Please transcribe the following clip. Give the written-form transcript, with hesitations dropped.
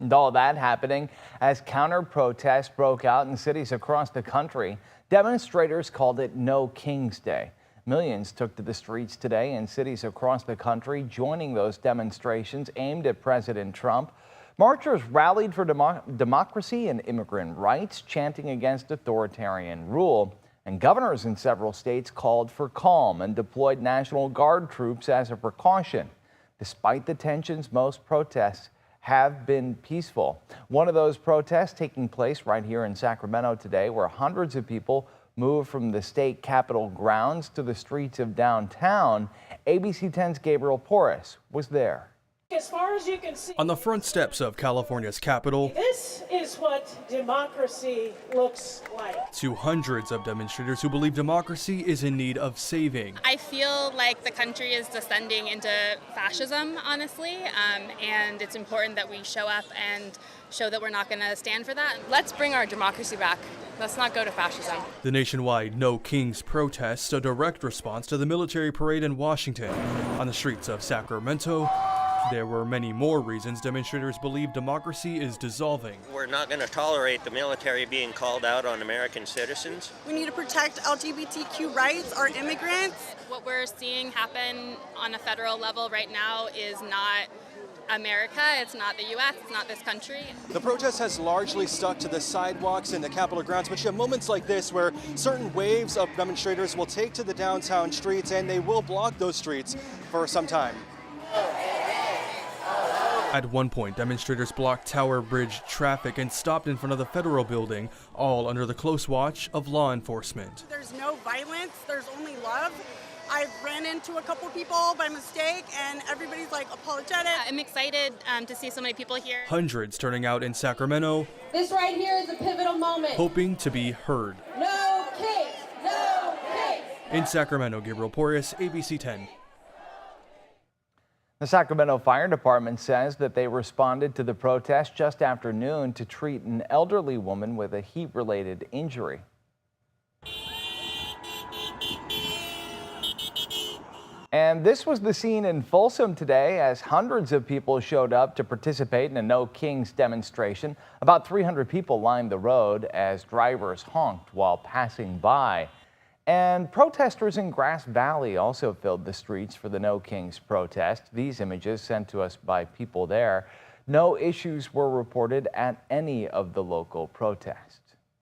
And all that happening as counter-protests broke out in cities across the country. Demonstrators called it No King's Day. Millions took to the streets today in cities across the country, joining those demonstrations aimed at President Trump. Marchers rallied for democracy and immigrant rights, chanting against authoritarian rule. And governors in several states called for calm and deployed National Guard troops as a precaution. Despite the tensions, most protests have been peaceful. One of those protests taking place right here in Sacramento today, where hundreds of people moved from the state capitol grounds to the streets of downtown. ABC 10's Gabriel Porras was there. As far as you can see, on the front steps of California's Capitol, this is what democracy looks like. To hundreds of demonstrators who believe democracy is in need of saving. I feel like the country is descending into fascism, honestly, and it's important that we show up and show that we're not going to stand for that. Let's bring our democracy back. Let's not go to fascism. The nationwide No Kings protests, a direct response to the military parade in Washington. On the streets of Sacramento, there were many more reasons demonstrators believe democracy is dissolving. We're not going to tolerate the military being called out on American citizens. We need to protect LGBTQ rights, our immigrants. What we're seeing happen on a federal level right now is not America, it's not the U.S., it's not this country. The protest has largely stuck to the sidewalks and the Capitol grounds, but you have moments like this where certain waves of demonstrators will take to the downtown streets and they will block those streets for some time. At one point, demonstrators blocked Tower Bridge traffic and stopped in front of the federal building, all under the close watch of law enforcement. There's no violence, there's only love. I've ran into a couple people by mistake and everybody's like apologetic. I'm excited to see so many people here. Hundreds turning out in Sacramento. This right here is a pivotal moment. Hoping to be heard. No case, no case. In Sacramento, Gabriel Porras, ABC 10. The Sacramento Fire Department says that they responded to the protest just after noon to treat an elderly woman with a heat-related injury. And this was the scene in Folsom today as hundreds of people showed up to participate in a No Kings demonstration. About 300 people lined the road as drivers honked while passing by. And protesters in Grass Valley also filled the streets for the No Kings protest. These images sent to us by people there. No issues were reported at any of the local protests.